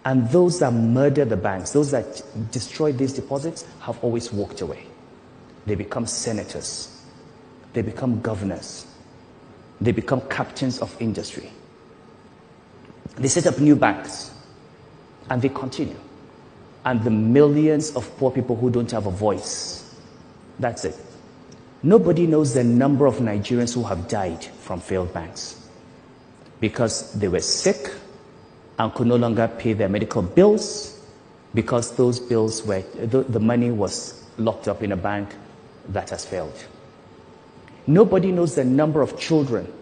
And those that murder the banks, those that destroy these deposits, have always walked away. They become senators. They become governors. They become captains of industry. They set up new banks, and they continue. And the millions of poor people who don't have a voice, that's it. Nobody knows the number of Nigerians who have died from failed banks because they were sick and could no longer pay their medical bills because those bills were, the money was locked up in a bank that has failed. Nobody knows the number of children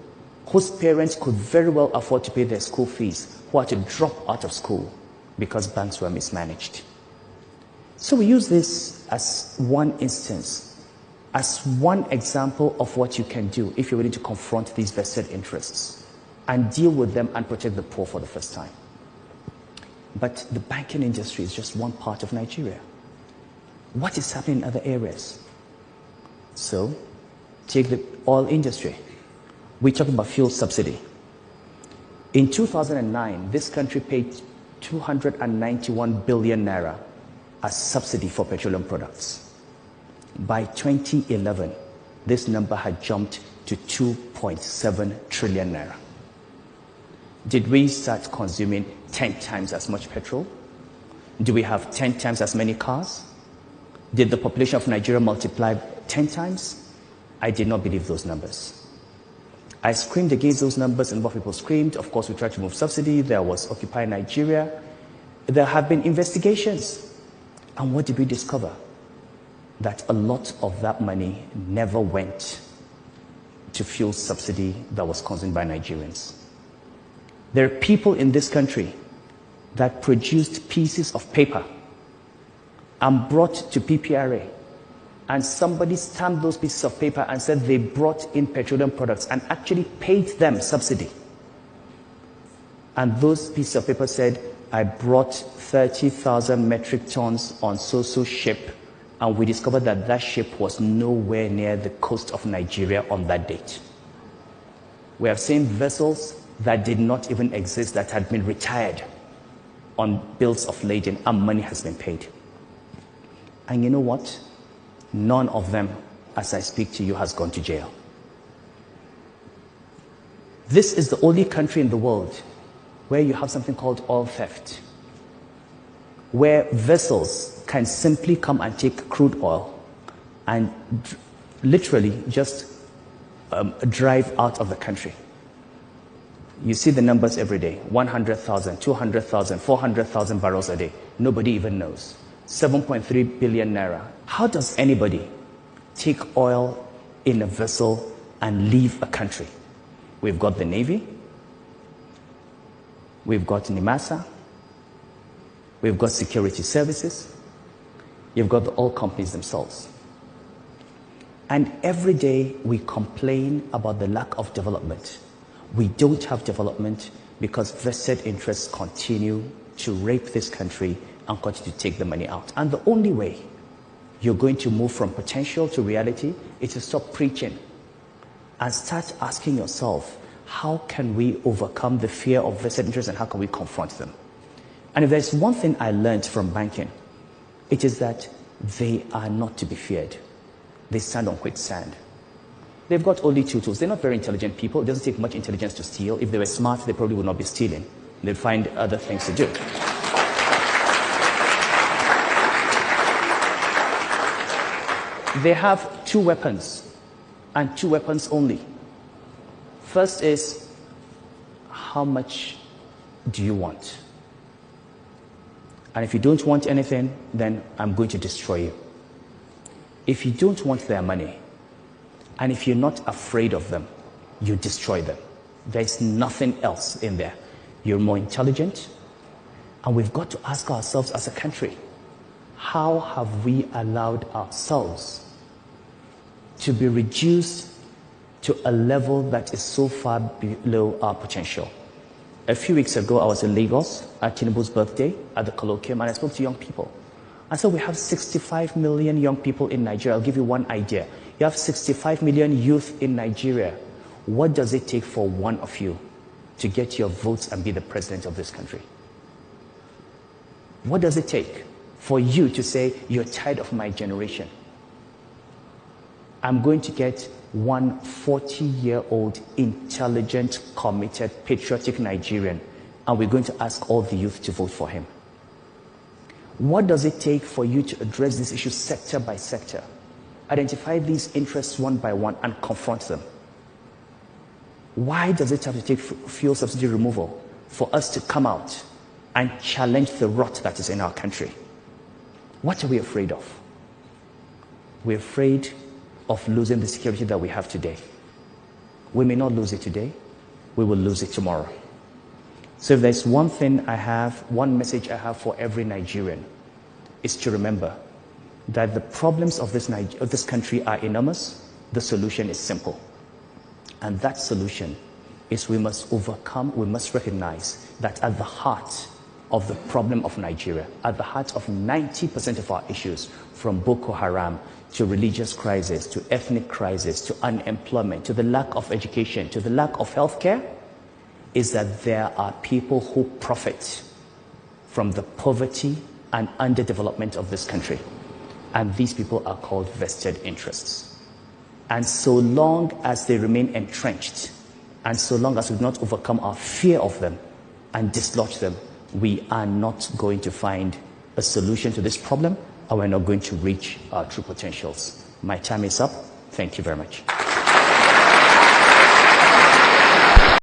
whose parents could very well afford to pay their school fees who had to drop out of school because banks were mismanaged. So we use this as one instance, as one example of what you can do if you're willing to confront these vested interests and deal with them and protect the poor for the first time. But the banking industry is just one part of Nigeria. What is happening in other areas? So, take the oil industry. We're talking about fuel subsidy. In 2009, this country paid 291 billion naira as subsidy for petroleum products. By 2011, this number had jumped to 2.7 trillion naira. Did we start consuming 10 times as much petrol? Do we have 10 times as many cars? Did the population of Nigeria multiply 10 times? I did not believe those numbers. I screamed against those numbers, and what people screamed. Of course, we tried to remove subsidy. There was Occupy Nigeria. There have been investigations. And what did we discover? That a lot of that money never went to fuel subsidy that was consumed by Nigerians. There are people in this country that produced pieces of paper and brought to PPRA, and somebody stamped those pieces of paper and said they brought in petroleum products and actually paid them subsidy. And those pieces of paper said, I brought 30,000 metric tons on so-so ship, and we discovered that that ship was nowhere near the coast of Nigeria on that date. We have seen vessels that did not even exist that had been retired on bills of lading, and money has been paid. And you know what? None of them, as I speak to you, has gone to jail. This is the only country in the world where you have something called oil theft, where vessels can simply come and take crude oil and literally just drive out of the country. You see the numbers every day, 100,000, 200,000, 400,000 barrels a day. Nobody even knows. 7.3 billion naira. How does anybody take oil in a vessel and leave a country? We've got the Navy, we've got NIMASA, we've got security services, you've got the oil companies themselves. And every day we complain about the lack of development. We don't have development because vested interests continue to rape this country and continue to take the money out. And the only way you're going to move from potential to reality is to stop preaching and start asking yourself, how can we overcome the fear of vested interests and how can we confront them? And if there's one thing I learned from banking, it is that they are not to be feared. They stand on quicksand. They've got only two tools. They're not very intelligent people. It doesn't take much intelligence to steal. If they were smart, they probably would not be stealing. They'd find other things to do. They have two weapons, and two weapons only. First is, how much do you want? And if you don't want anything, then I'm going to destroy you. If you don't want their money, and if you're not afraid of them, you destroy them. There's nothing else in there. You're more intelligent, and we've got to ask ourselves as a country, how have we allowed ourselves to be reduced to a level that is so far below our potential? A few weeks ago, I was in Lagos at Tinubu's birthday at the colloquium, and I spoke to young people. I said, we have 65 million young people in Nigeria. I'll give you one idea. You have 65 million youth in Nigeria. What does it take for one of you to get your votes and be the president of this country? What does it take for you to say, you're tired of my generation? I'm going to get one 40-year-old, intelligent, committed, patriotic Nigerian, and we're going to ask all the youth to vote for him. What does it take for you to address these issues sector by sector? Identify these interests one by one and confront them. Why does it have to take fuel subsidy removal for us to come out and challenge the rot that is in our country? What are we afraid of? We're afraid of losing the security that we have today. We may not lose it today, we will lose it tomorrow. So if there's one thing I have, one message I have for every Nigerian, is to remember that the problems of this country are enormous. The solution is simple. And that solution is we must recognize that at the heart of the problem of Nigeria, at the heart of 90% of our issues, from Boko Haram to religious crisis, to ethnic crisis, to unemployment, to the lack of education, to the lack of healthcare, is that there are people who profit from the poverty and underdevelopment of this country. And these people are called vested interests. And so long as they remain entrenched, and so long as we do not overcome our fear of them and dislodge them, we are not going to find a solution to this problem, and we're not going to reach our true potentials. My time is up. Thank you very much.